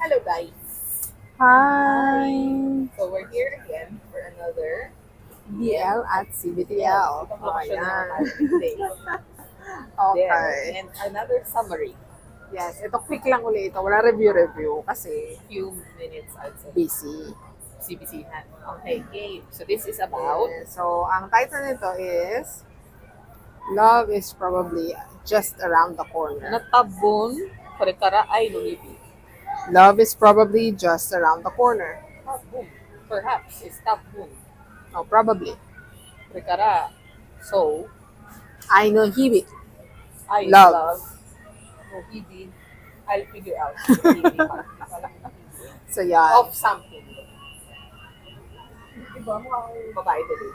Hello guys. Hi! So we're here again for another BL at CBTL. Pagbakasyon naman Ayan. tayo today. There. Okay. And another summary. Yes, ito quick lang ulit ito. Wala review kasi Few minutes I'd say. busy. CBC hand. Okay, game. So this is about Yes. So, ang title nito is Love is Probably Just Around the Corner. natabon Korekara ay lumibi. Love is probably just around the corner. Tabon. Perhaps is tabon. Oh, probably. Korekara. So, I know Hibi. I Love. love Mohidi. I'll figure out. So, yan. Of something. Diba? Mukhang babae tuloy.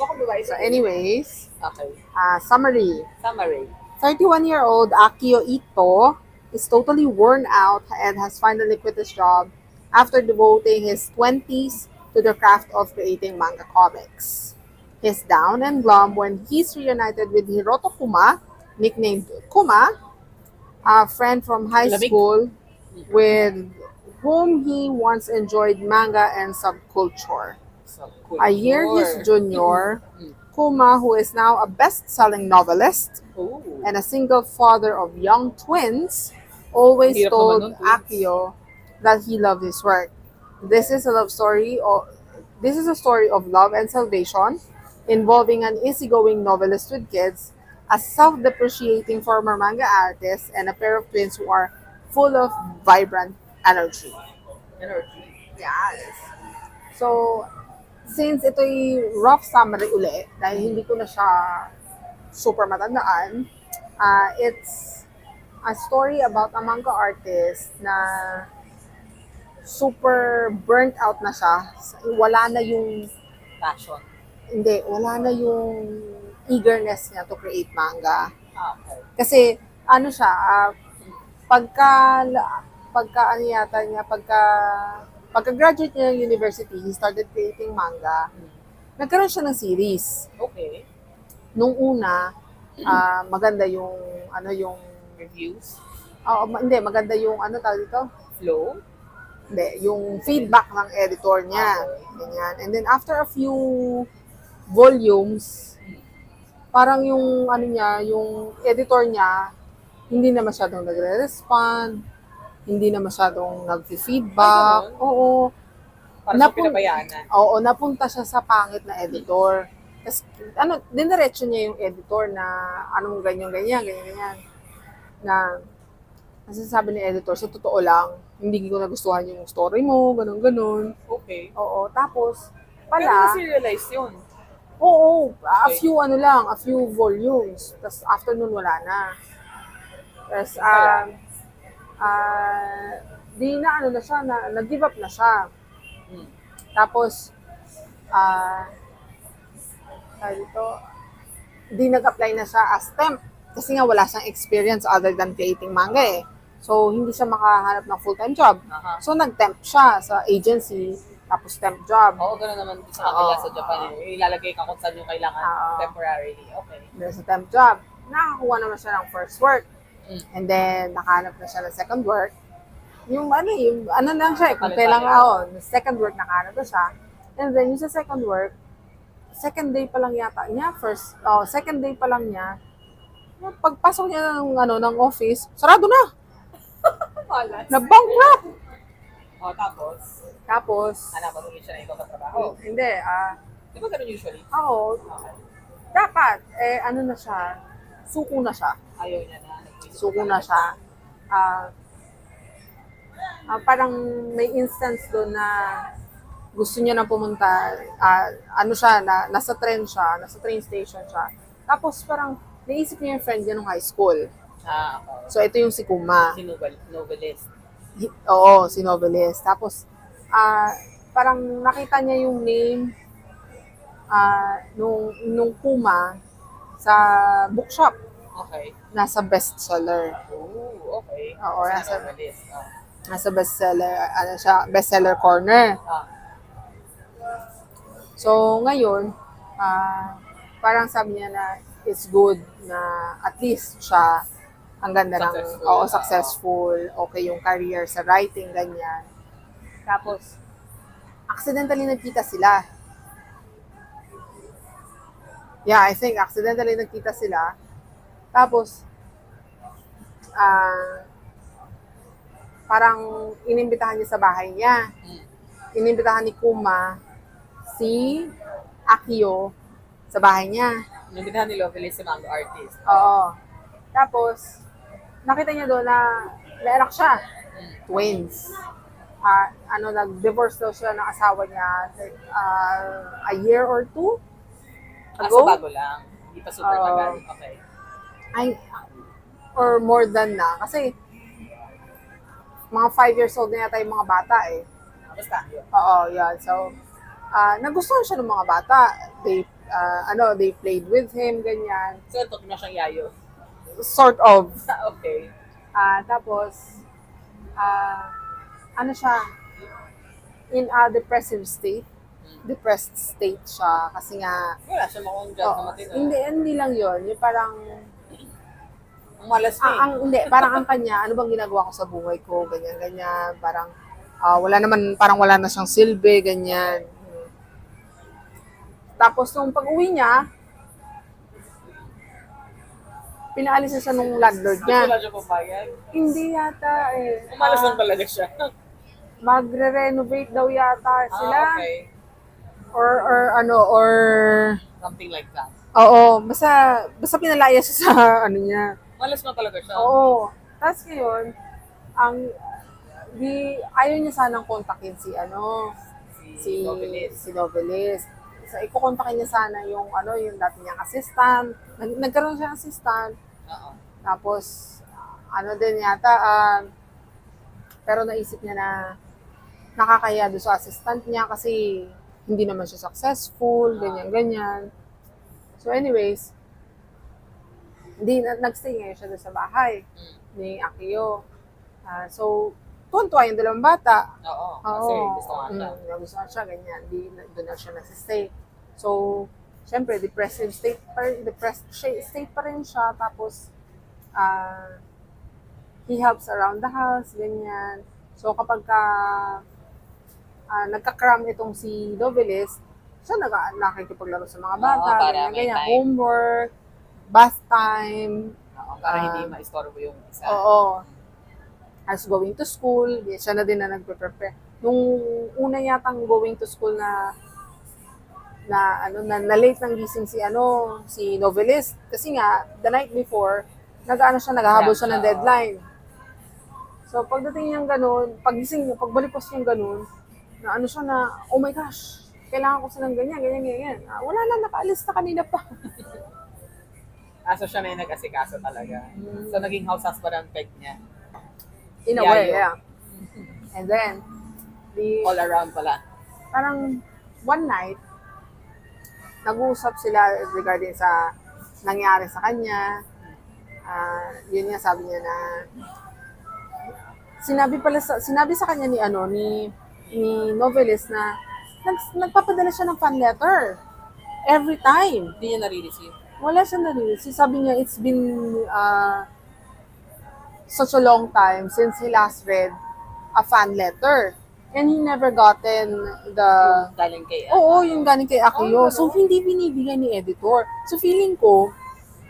Mukhang babae So, tuloy. anyways, Okay. summary. Summary. 31-year-old Akio Ito is totally worn out and has finally quit his job after devoting his 20s to the craft of creating manga comics. He's down and glum when he's reunited with Hiroto Kuma, nicknamed Kuma, a friend from high Lamig. school with whom he once enjoyed manga and subculture. So, A year his junior, Mm. Kuma, who is now a best-selling novelist, Ooh. and a single father of young twins, always Hirap told naman nun, twins. Akio that he loved his work. This is a love story this is a story of love and salvation involving an easygoing novelist with kids, a self-depreciating former manga artist, and a pair of twins who are full of vibrant energy. Energy. Yes. So, since ito'y rough summary uli, dahil hindi ko na siya super matandaan, it's a story about a manga artist na super burnt out na siya. Wala na yung, Passion. wala na yung eagerness niya to create manga. Okay. Kasi, ano siya, pagka ano yata niya, pagka-graduate niya ng university, he started creating manga. Nagkaroon siya ng series. Okay. Nung una, maganda yung, yung, Reviews. hindi, maganda yung, tawag dito? Flow. Hindi, yung feedback ng editor niya. Ganyan. And then, after a few volumes, parang yung, yung editor niya, hindi na masyadong nagre-respond, hindi na masyadong nag-feedback. Ay, ganun? Oo. Para sa pinabayaan na. Oo, napunta siya sa pangit na editor. Tapos, diniretso niya yung editor na anong ganyan. Na, nasasabi ni editor, sa totoo lang, hindi ko nagustuhan yung story mo, ganun. Okay. Oo, tapos, Pero pala, na-serialize yun. oo, Okay. a few volumes. Tapos, after nun, wala na. Tapos, di na na siya, nag-give up na siya. Hmm. Tapos, di nag-apply na siya as temp. Kasi nga wala siyang experience other than creating manga eh. So, hindi siya makahanap ng full-time job. Aha. So, nag-temp siya sa agency, tapos temp job. Oo, gano'n naman sa kanila Oo. sa Japan. Ilalagay ka kung saan yung kailangan Oo. temporarily. Okay. Then, sa temp job, nakakuha naman siya ng first work. Mm. And then, nakahanap na siya ng second work. Yung lang siya, kung Palit-palit. kailangan, second work nakahanap na siya. And then, yung sa second work, second day pa lang yata niya, second day pa lang niya, pagpasok niya ng office, sarado na! Malas. Na-bankrupt! O, tapos, Tapos, hanapan ulit siya ng ibang trabaho. hindi, Di ba ganun usually? okay. Dapat, na siya, suko na siya. Ayaw niya na. Suko na siya. Parang may instance doon na gusto niya na pumunta, nasa train station siya. Tapos parang naisip niya yung friend niya nung high school. Okay. So ito yung si Kuma. Si novelist. Oo, si novelist. Tapos parang nakita niya yung name nung Kuma sa bookshop. Okay. Nasa bestseller. Ooh, okay. Oo, Kasi nasa- novelist. Nasa bestseller corner. So, ngayon, parang sabi niya na it's good na at least siya ang ganda ng, Successful. oo, successful, okay yung career sa writing, ganyan. Tapos, accidentally nagkita sila. Yeah, I think accidentally nagkita sila. Tapos, parang inimbitahan niya sa bahay niya. Inimbitahan ni Kuma si Akio sa bahay niya. Nabitahan ni Lovelis si Mango Artist. Oo. Tapos, nakita niya doon na nairak siya. Twins. Nag-divorce daw siya ng asawa niya a year or two So ago. bago lang. Hindi pa super Oo. tagal. Okay. Or more than na. Kasi, mga 5 years old na yata yung mga bata eh. Basta, yun. Oo, yan. So, nagustuhan siya ng mga bata. They played with him, ganyan. So, ito, na siyang yayo. Sort of. Okay. Tapos, siya, in a depressive state. Depressed state siya. Kasi nga, Wala siya makong job na matino. hindi lang yun. Yung parang, Ang malas na eh. parang ang kanya, ano bang ginagawa ko sa buhay ko, ganyan. Parang, wala na siyang silbi, ganyan. Tapos, nung pag-uwi niya, pinaalis na siya nung landlord niya. Wala siya papayag. Hindi yata eh. Umalas lang talaga siya. Magre-renovate daw yata sila. Okay. Or Something like that. oo, basta pinalaya siya sa ano niya. Malas na talaga siya. Oo. Tapos ngayon, ayaw niya sanang kontakin Si Lovelis. si Novelis. So, ikukontakin niya sana yung dati niyang assistant. Nagkaroon siya ng assistant. Oo. Tapos, din yata, pero naisip niya na nakakaya doon sa assistant niya kasi hindi naman siya successful, ganyan. So anyways, nagstay ngayon siya doon sa bahay ni Akio. So, tuwan-tuwa yung dalawang bata. Oo. Kasi gusto nga siya. Nagustuhan siya, ganyan. Doon na siya nagsistay. So, syempre, depressed state pa rin siya. Tapos, he helps around the house, ganyan. So, kapag nagka-cram itong si Novelis, siya nakikipaglaro sa mga bata, Oo, para may ganyan. time. Homework, bath time. Oo, para hindi maistorbo yung isa. Oo. As going to school, siya na din na nagpe-prepare. Nung una yatang going to school na late nang gising si Novelis kasi nga the night before naghahabol siya ng deadline. So pagdating niyang ganun, pagbalik ko niyang ganun, oh my gosh, kailangan ko silang ganyan. Wala na, nakaalis na kanina pa. So siya na yung nag-asikaso talaga. So naging house husband ang peg niya. In a way, yeah. And then, All around pala. parang one night, nag-uusap sila regarding sa nangyari sa kanya. Yun nga, sabi niya na sinabi sa kanya ni Novelis na nagpapadala siya ng fan letter every time. Hindi niya nare-receive. Wala siya nare-receive. Sabi niya, it's been such a long time since he last read a fan letter. And he never gotten Yung galing kay yung galing kay Akio. So, hindi binibigay ni editor. So, feeling ko,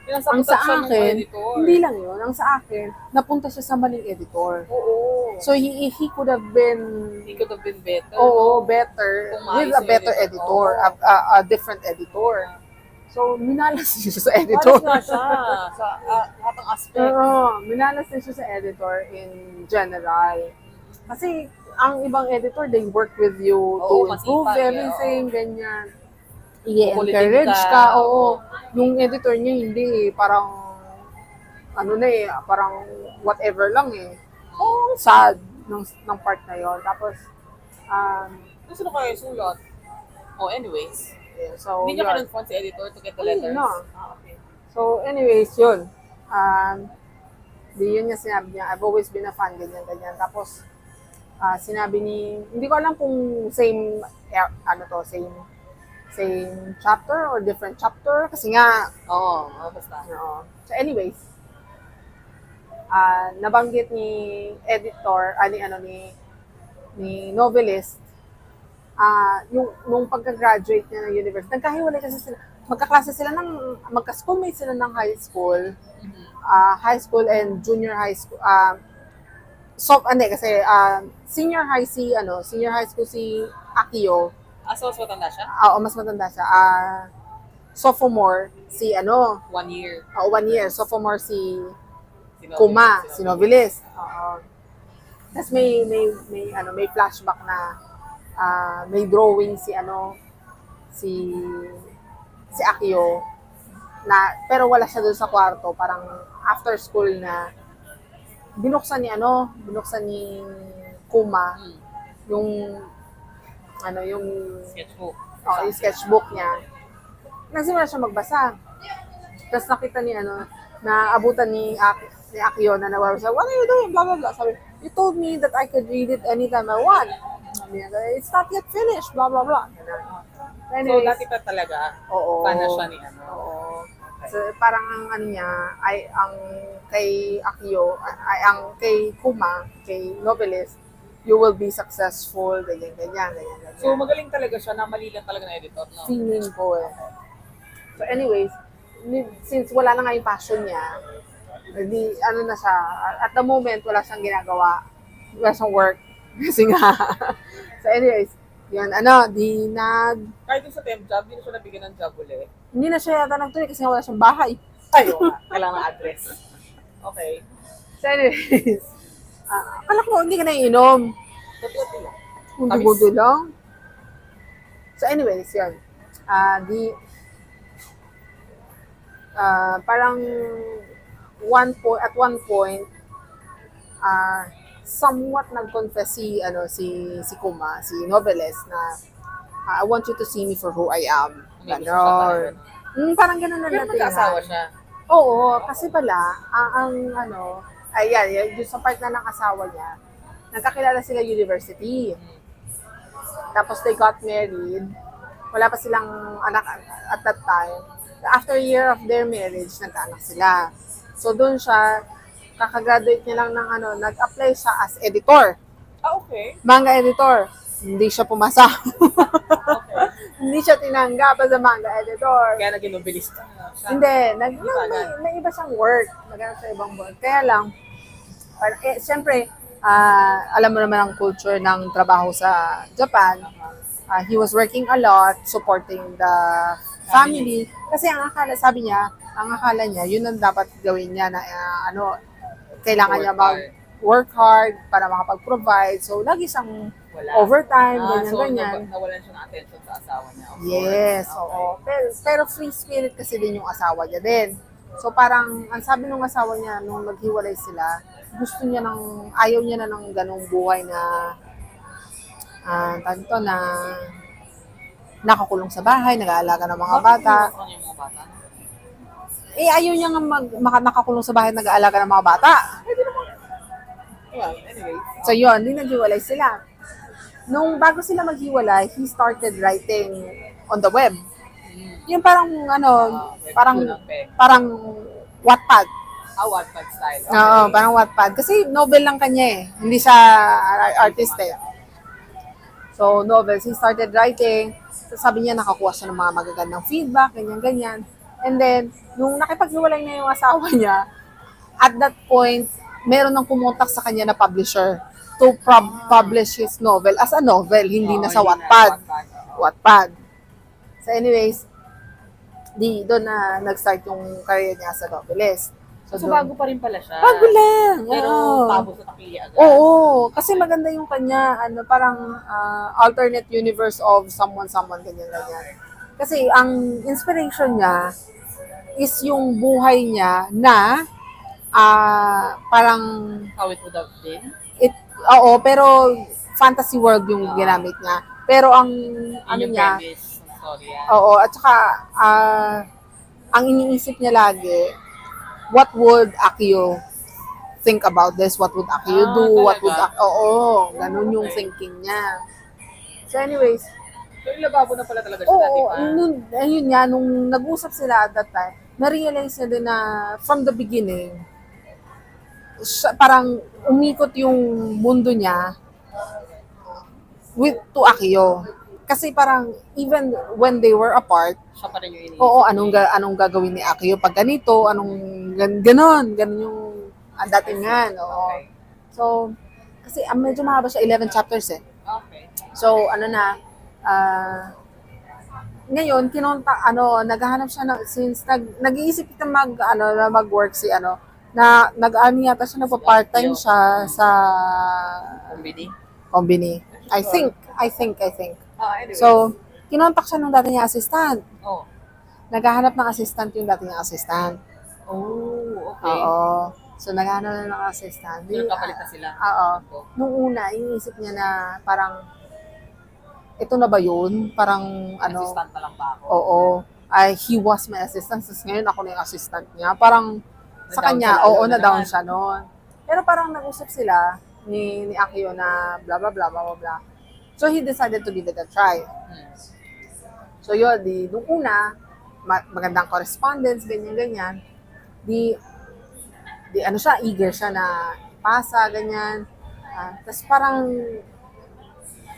ang sa akin, hindi lang yun. Ang sa akin, napunta siya sa maling editor. Oo. So, he could have been, He could have been better. better, Kung with maayos a better yung editor, editor. a different editor. So, minalas din siya sa editor. Malas nga siya sa lahat ng aspect. Minalas din siya sa editor in general. Kasi, ang ibang editor, they work with you to improve masipag, everything, ganyan. Kukulitin I-encourage ka. ka, Yung editor niya, hindi, parang, parang whatever lang eh. Ang sad ng part na yon. Tapos, Gusto na kayo sulat. Anyways. so, Hindi niya yun. ka-confront si editor to get the Hindi letters. na. Okay. So, anyways, yun. Yun niya sinabi niya, I've always been a fan, ganyan. Tapos, sinabi hindi ko alam kung same chapter or different chapter. Kasi nga, Oo, basta. So anyways, nabanggit ni editor, ni novelist, nung pagka-graduate niya ng university, nagkahiwalay kasi sila, magkaklase sila magka-schoolmate sila ng high school and junior high school, kasi senior high school si Akio. So, mas matanda siya? Oo, mas matanda siya. Sophomore si 1 year. 1 year. Sophomore si Kuma, si novelist. Oo. Tapos may flashback na may drawing si Akio pero wala siya doon sa kwarto, parang after school na binuksan ni Kuma yung Sketchbook. yung sketchbook niya. Nagsimula siya magbasa. Tapos nakita naabutan ni Akio na nawala siya, "What are you doing?" Blah, blah, blah. Sabi, "You told me that I could read it anytime I want." Sabi niya, "It's not yet finished." Blah, blah, blah. So, Anyways, dati pa talaga, oo. fan na siya ni Oo. So, parang ang niya, ay ang kay Akio, ay ang kay Kuma, kay novelist, "You will be successful," ganyan. So, magaling talaga siya, na mali lang talaga na editor, no? Feeling ko eh. So anyways, since wala na nga yung passion niya, na siya, at the moment, wala siyang ginagawa, wala siyang work, kasi nga. So anyways, yun, Kahit yung sa temp job, hindi na siya nabigyan ng job ulit. hindi na siya yata nagtuloy kasi nga wala siyang bahay. Ayun nga, kailangan ng address. Okay. So anyways, akala ko hindi ka naiinom. Totoo lang. Hindi gusto lang. So anyways, yun. Parang at one point, somewhat nag-confess si Kuma, si novelist na, "I want you to see me for who I am." Ganon. Parang ganon na Pero natin. magkaasawa siya. Oo, kasi pala, yung sa part na ng asawa niya, nagkakilala sila university. Tapos they got married. Wala pa silang anak at that time. After a year of their marriage, nagkaanak sila. So doon siya, kakagraduate niya lang ng nag-apply siya as editor. Okay. Manga editor. Hindi siya pumasa. Okay. Hindi siya tinanggap as a manga editor. Kaya naging novelista siya. Hindi. May iba siyang work. Naghanap sa ibang work. Kaya lang, siyempre, alam mo naman ang culture ng trabaho sa Japan. He was working a lot, supporting the family. Kasi ang akala niya, yun ang dapat gawin niya na kailangan niya mag-work hard para makapag-provide. So, lagi siyang overtime, ganyan. Nawalan siya ng attention sa asawa niya. Yes, oo. Pero free spirit kasi din yung asawa niya din. So, parang, ang sabi ng asawa niya, nung naghiwalay sila, ayaw niya na ng ganong buhay na, na nakakulong sa bahay, nag-aalaga ng mga bata. Ayaw niya nga nakakulong sa bahay, nag-aalaga ng mga bata. Well, anyway. So yun, hindi naghiwalay sila. Nung bago sila maghiwalay, he started writing on the web. Yung parang parang Wattpad. Wattpad style. Okay. Oo, parang Wattpad. Kasi novel lang kanya eh. Hindi siya artist eh. So, novels. He started writing. So, sabi niya, nakakuha siya ng mga magagandang feedback, ganyan-ganyan. And then, nung nakipaghiwalay na yung asawa niya, at that point, meron nang pumuntak sa kanya na publisher to publish his novel as a novel, hindi na sa Wattpad. Wattpad. So anyways, doon na nag-start yung career niya sa novelist. So bago pa rin pala siya. Bago lang. Pero tapos sa takili agad. Oo. Kasi maganda yung kanya, parang alternate universe of someone, ganyan-ganyan. Kasi ang inspiration niya is yung buhay niya na parang How it would have been. Oo, pero fantasy world yung ginamit niya. Pero ang niya, oo, at saka ang iniisip niya lagi, what would Akio think about this? What would Akio do? Ganun yung thinking niya. So anyways, so ilababo na pala talaga siya dati pa. Ayun nga, nung nag-usap sila at that time, na-realize niya din na from the beginning, parang umikot yung mundo niya to Akio. Kasi parang even when they were apart, Siya pa rin yung iniisip. oo, anong gagawin ni Akio pag ganito, ganon yung datingan, oo. Okay. So, kasi medyo mahaba siya, 11 chapters eh. Okay. So, ngayon, naghahanap siya since nag-iisip na mag-work si nag-ano yata siya, nagpa-part-time siya sa Kumbini. company. I think. Anyway. So, kinontak siya ng dati niyang assistant. Oh. Naghahanap ng assistant yung dati niyang assistant. Oh, okay. Oo. So, naghahanap na ng assistant. Nagkapalit na sila. Oo. Nung una, iniisip niya na parang, ito na ba yun? Parang, Assistant na lang ba ako? oo. He was my assistant. Tapos ngayon, ako na yung assistant niya. Parang, sa Na-down kanya, siya lalo oo, na na-down naman. siya noon. Pero parang nag-usap sila ni Akio na blah, blah, blah, blah, blah, blah. So, he decided to give it a try. So, yun, nung una, magandang correspondence, ganyan-ganyan. Di siya, eager siya na pasa, ganyan. Tapos parang,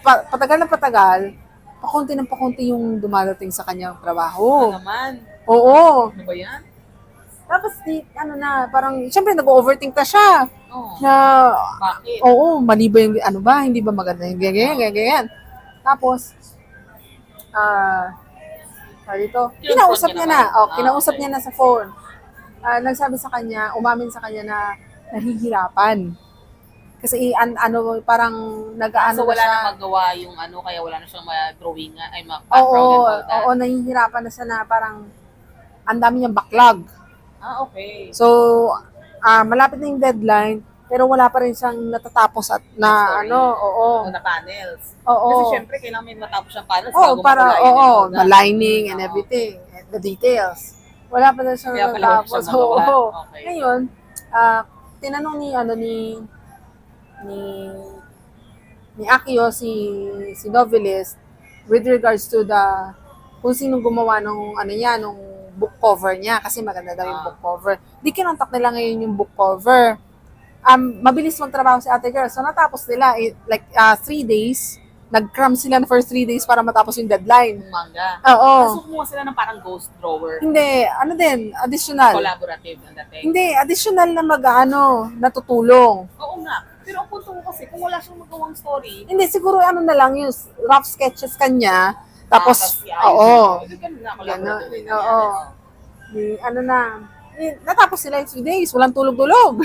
patagal na patagal, pakunti ng pakunti yung dumadating sa kanyang trabaho. Ano naman? Oo. Ano ba yan? Tapos, parang, syempre, nag-overthink na siya. Oh. Na, Bakit? oo, mali ba yung, hindi ba maganda yung ganyan. Tapos, kinausap niya na. Kinausap niya na sa phone. Nagsabi sa kanya, umamin sa kanya na nahihirapan. Kasi parang So, wala siya. na magawa yung kaya wala na siyang ma-drawing, ay Oo, background and all that. oo, nahihirapan na siya na parang ang dami niyang backlog. Okay. So, malapit na yung deadline, pero wala pa rin siyang natatapos at na Story. oo. Na panels. Oo. Kasi syempre, kailangan may matapos yung panels Oo, bago para, makulayan and all the that. lining and Oo. everything, the details. Wala pa na siyang Kaya pala wala natatapos. siyang magawa. Oo. Okay. Ngayon, tinanong ni Akio si novelist with regards to kung sinong gumawa nung nung book cover niya kasi maganda daw yung book cover. Di kinontak nila ngayon yung book cover. Mabilis magtrabaho si Ate Girl. So natapos nila 3 days. Nag-cram sila for 3 days para matapos yung deadline. Yung manga. Oo. So, kumuha sila ng parang ghost drawer. Hindi, additional. Collaborative ang dating. Hindi, additional na natutulong. Oo nga. Pero ang punto ko kasi, kung wala siyang magawang story, Hindi, siguro na lang yung rough sketches kanya. Tapos, iayos mo. oo. Ganun na, Ganon, collaborative. oo. Natapos sila in 3 days. Walang tulog-tulog.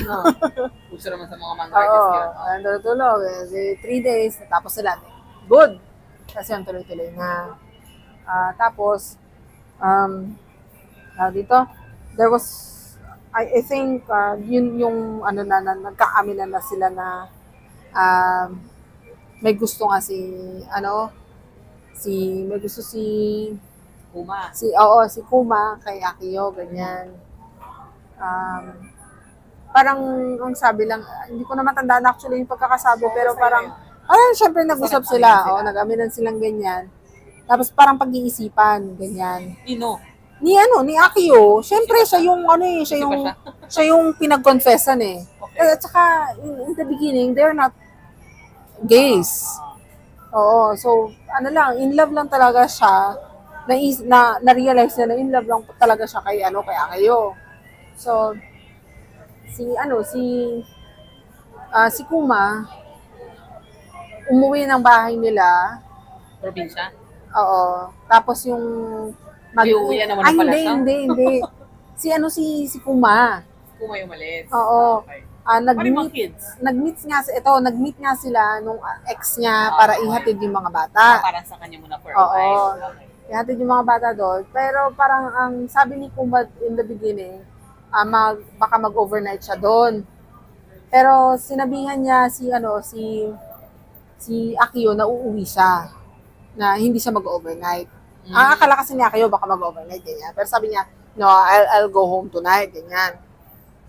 Gusto naman sa mga manga Oo, artists yun. walang tulog-tulog. 3 days, natapos sila. Good. Kasi yung tuloy-tuloy na. Tapos, dito, there was, I think, yun yung, nagkaaminan na sila na, may gusto nga may gusto Kuma. si Kuma kay Akio, ganyan. Parang, ang sabi lang, hindi ko na matandaan actually yung pagkakasabi, pero parang, syempre nag-usap sila, nag-aminan silang ganyan. Tapos parang pag-iisipan, ganyan. Ino. Ni Akio, syempre siya yung siya yung pinag-confessan eh. Okay. At saka, in the beginning, they're not gays. Oo, so, in love lang talaga siya, na-realize na in love lang talaga siya kay Akio. So, si Kuma, umuwi ng bahay nila. Probinsya. Oo. Tapos yung Iuwian naman na pala siya? Hindi. si Kuma. Kuma yung malis. Oo. Okay. Nag-meet, kids. nag-meet nga sila nung ex niya para ihatid yung mga bata. Parang sa kanya muna for a Oo. while. Okay. Ihatid yung mga bata doon. Pero parang ang sabi ni Kuma in the beginning, baka mag-overnight siya doon. Pero sinabihan niya si Akio na uuwi siya. Na hindi siya mag-overnight. Ang akala kasi ni Akio baka mag-overnight, ganyan. Pero sabi niya, no, I'll go home tonight, ganyan.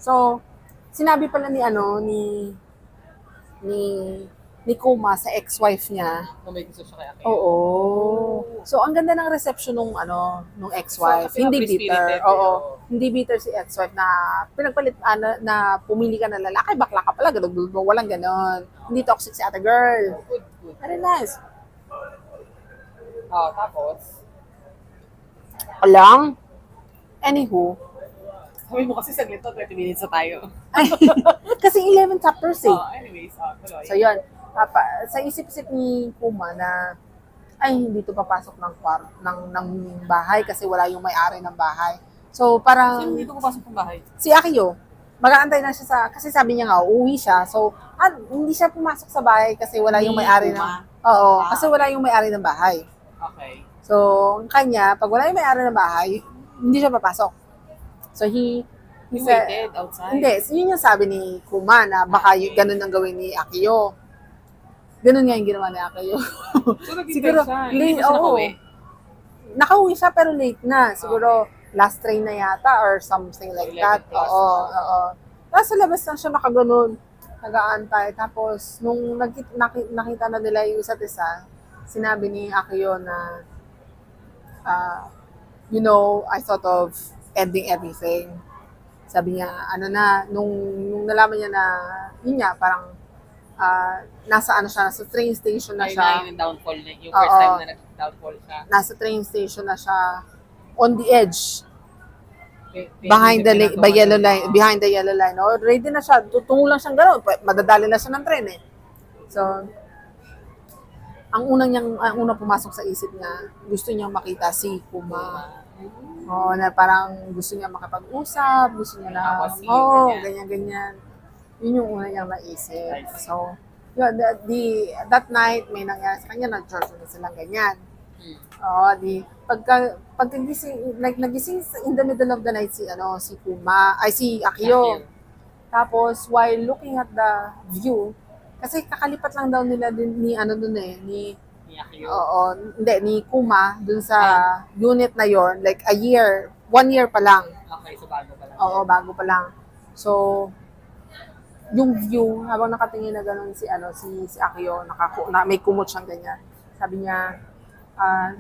So, sinabi pala ni ni Kuma sa ex-wife niya. Kung may gusto siya kay Aki. Oo. So, ang ganda ng reception nung nung ex-wife. So, kasi Hindi free-spirited, bitter. Oo. eh, Hindi bitter si ex-wife na pinagpalit, na pumili ka na lalaki, bakla ka pala, ganun, walang ganon. Hindi toxic si ate girl. Good, good. Very nice. Tapos, Alang. Anywho. sabi mo kasi saglit to, 20 minutes na tayo. Ay, kasi 11 chapters eh. Anyways, tuloy. So, yun. Sa isip-isip ni Kuma na, ay, hindi to papasok ng bahay kasi wala yung may-ari ng bahay. So, parang, Sino dito papasok ng bahay? si Akio, mag-aantay na siya kasi sabi niya nga, uuwi siya. So, hindi siya pumasok sa bahay kasi wala yung Ni may-ari Kuma? Oo, kasi wala yung may-ari ng bahay. Okay. So, ang kanya, pag wala yung may-ari ng bahay, hindi siya papasok. So, he He said, waited outside. hindi, yun yung sabi ni Kuma na baka ganun ang gawin ni Akio. Ganun nga yung ginawa ni Akio. So, naghintay Siguro, siya. Hindi late, pa siya oo. nakauwi. Nakauwi siya pero late na. Siguro, last train na yata or something like 11 that. plus. Oo. Tapos sa labas lang siya nakaganon, nag-aantay. Tapos, nung nakita na nila yung isa't isa, sinabi ni Akio na, I thought of ending everything. Sabi niya, nung nalaman niya na, yun nga, parang, nasa train station na Ayun siya. na yung downfall niya. Yung first Oo. time na nag-downfall siya. Nasa train station na siya, on the edge, behind the yellow line. Oh, ready na siya, tutungo lang siyang gano'n, madadali na siya ng tren eh. So, ang unang pumasok sa isip niya, gusto niyang makita si Kuma. Oo, na parang gusto niya makipag-usap, gusto niya na, ganyan-ganyan. Yun yung una niyang naisip. So, yun, that night, may nangyari sa kanya, nag-church na silang ganyan. Oo, pagkagising, nagising in the middle of the night si Akio. Tapos, while looking at the view, kasi kakalipat lang daw nila ni Akio. ni Kuma, dun sa unit na yon, like 1 year pa lang. Okay, so bago pa lang. Oo, bago pa lang. So, yung view, habang nakatingin na gano'n si Akio, may kumot siyang ganyan. Sabi niya,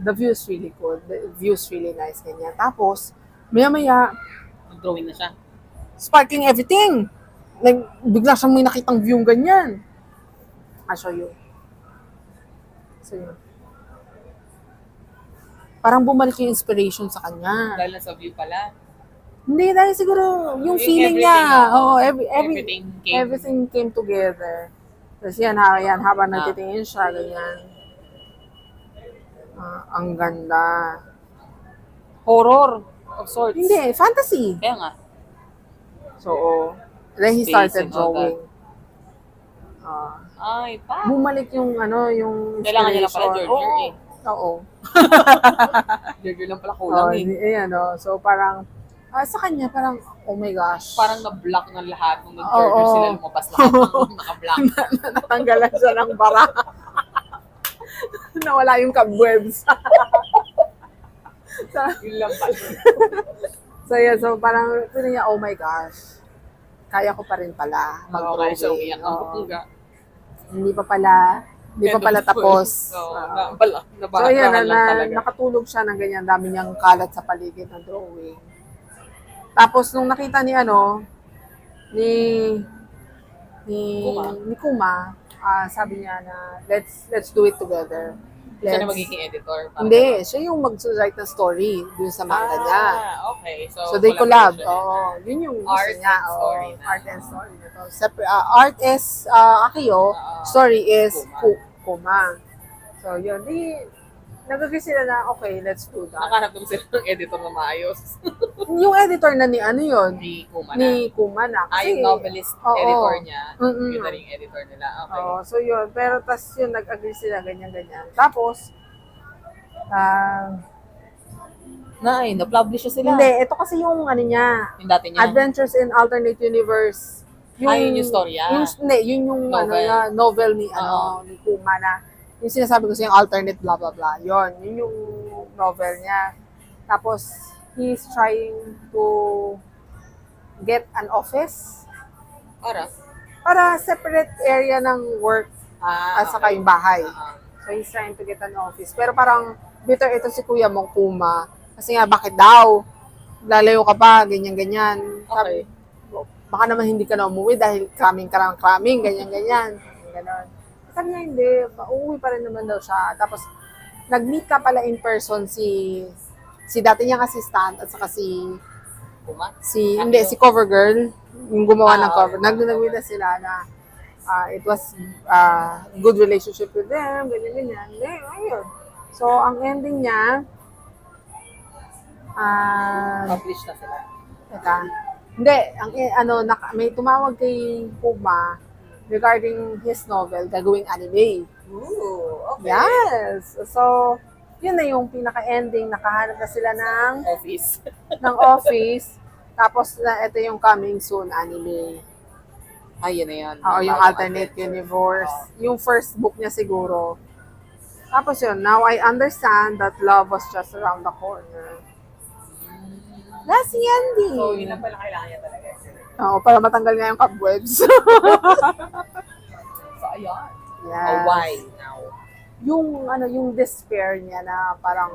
the view is really good. The view is really nice, ganyan. Tapos, maya-maya, Nag-drawing na siya. sparkling everything. Like, bigla siyang may nakitang view ganyan. I'll show you. So, yun. Parang bumalik yung inspiration sa kanya. Dahil nasa view pala. Hindi, dahil siguro yung feeling Everything, niya. no? Oo, Everything everything came together. Tapos yan, habang nagtitingin siya, ganyan. Ang ganda. Horror of sorts. Hindi, fantasy. Kaya nga. So, then he Space started and all drawing. Ay, pa. Bumalik yung yung Kailangan niya lang pala inspiration. Georgia eh. Oo. Georgia lang pala kulang eh. Ayan, so parang, sa kanya, parang, oh my gosh. Parang na-block ng lahat. Nung nag-Georgia Oo. sila lumabas lahat ng naka-block. Natanggalan siya ng bara. Nawala yung cobwebs. Yun lang pala. So parang, feeling niya, oh my gosh. Kaya ko pa rin pala Okay, so umiyak ang Oo. bukungga. Hindi pa pala tapos. Oo, So, nabahan ayan, lang talaga. nakatulog siya ng ganyan. Dami niyang kalat sa paligid ng drawing. Tapos, nung nakita ni Kuma, sabi niya na, let's do it together. Siya na magiging editor. Parang Hindi, gano'n. siya yung mag-write ng story dun sa manga niya. Okay. So, they collab. collaboration. Oo, yun yung gusto Art niya. and story na. Art and story nito. Art is Akio, story is Kuma. So, yun. Nag-agree sila na, okay, let's do that. Nakahanap naman sila ng editor na maayos. Yung editor na ni yun? Ni Kuma na. Ni Kuma na. Yung novelist Oo. editor niya. Mm-mm. Yun na rin yung editor nila. Okay. Oo, so yun. Pero tas yun, nag-agree sila, ganyan-ganyan. Tapos, na-publish sila. hindi, ito kasi yung niya, Yung dati niya. Adventures in Alternate Universe. Yun yung storya. Yun yung Novel. novel ni Oo. ni Kuma na yung sinasabi ko sa yung alternate blah blah blah. Yun yung novel niya. Tapos he's trying to get an office Para? para separate area ng work at saka yung bahay. Ah, So, he's trying to get an office. Pero parang bitter ito si Kuya mong Kuma. Kasi nga, bakit daw? Lalayo ka pa, ganyan-ganyan. okay. Baka naman hindi ka na umuwi dahil kraming, ganyan-ganyan. Ganon. Sabi niya, hindi. Uuwi pa rin naman daw siya. Tapos, nag-meet ka pala in person si dati niyang assistant at saka Kuma? hindi, si cover girl, yung gumawa ng cover. Okay. Nag-meet na sila na it was good relationship with them, ganyan-ganyan. Ayun. So, ang ending niya, Publish na sila. teka, hindi, may tumawag kay Puma regarding his novel, gagawing anime. Ooh, okay. Yes! So, yun na yung pinaka-ending, nakahanap na sila Office. ng office, tapos ito yung coming soon anime. Ay, yun na yun. Oo, yung Bagong alternate adventure. universe. Yung first book niya siguro. Tapos yun, now I understand that love was just around the corner. That's the ending. So, yun lang pala kailangan niya talaga. Oo, para matanggal nga yung cobwebs. So, ayun. Yes. Oh, why now? Yung despair niya na parang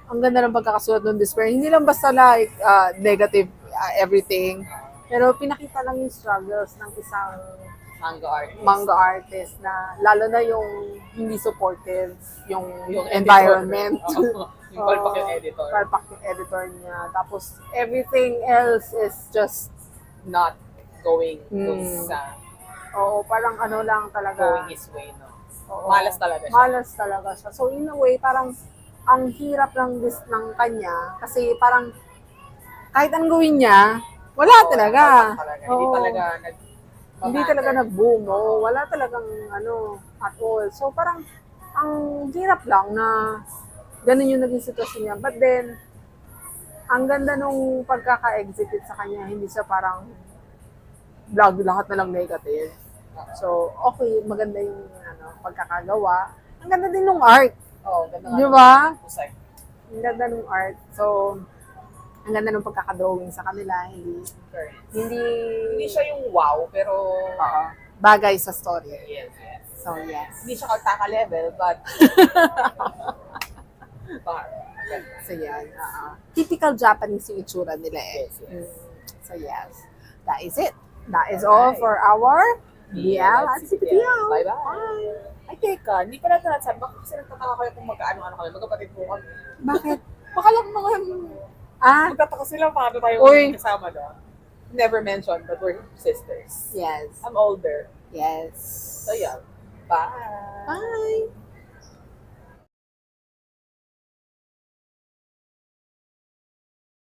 ang ganda ng pagkakasulat ng despair. Hindi lang basta like negative everything. Pero pinakita lang yung struggles ng isang manga artist na lalo na yung hindi supportive yung environment. Editor. Yung palpak yung editor. Palpak yung editor niya. Tapos everything else is just Not going dun Hmm. sa parang lang talaga. going his way, no? Oo. Malas talaga siya. Malas talaga siya. So in a way, parang ang hirap lang ng kanya kasi parang kahit anong gawin niya, wala Oo, talaga. palpak talaga. Oo. Hindi Hindi talaga nag-boom. Oo, wala talagang at all. So parang ang hirap lang na ganun yung naging sitwasyon niya. But then, ang ganda nung pagkaka-execute sa kanya, hindi siya parang lahat na lang negative. So, okay, maganda yung pagkakagawa. Ang ganda din nung art. Oo, ganda Di ba? Usay. Ang ganda nung art. So, ang ganda nung pagkakadrawing sa kanila. Hindi Hindi siya yung wow, pero bagay sa story. yes. So, yes. Hindi siya kagtaka-level, but So, yan. Typical Japanese yung itsura nila eh. Yes. So, yes. That is it. That is all for our BL at CPTL. Bye-bye. Ay, teka, hindi pa natin nasabi. Baka kasi nagtataka kayo kung magkaano-ano kami. Magkapatid po kami. Bakit? Baka lang mga magtataka sila paano tayo Uy. kasama doon. Never mentioned, but we're sisters. Yes. I'm older. Yes. So, yeah. Bye. Bye.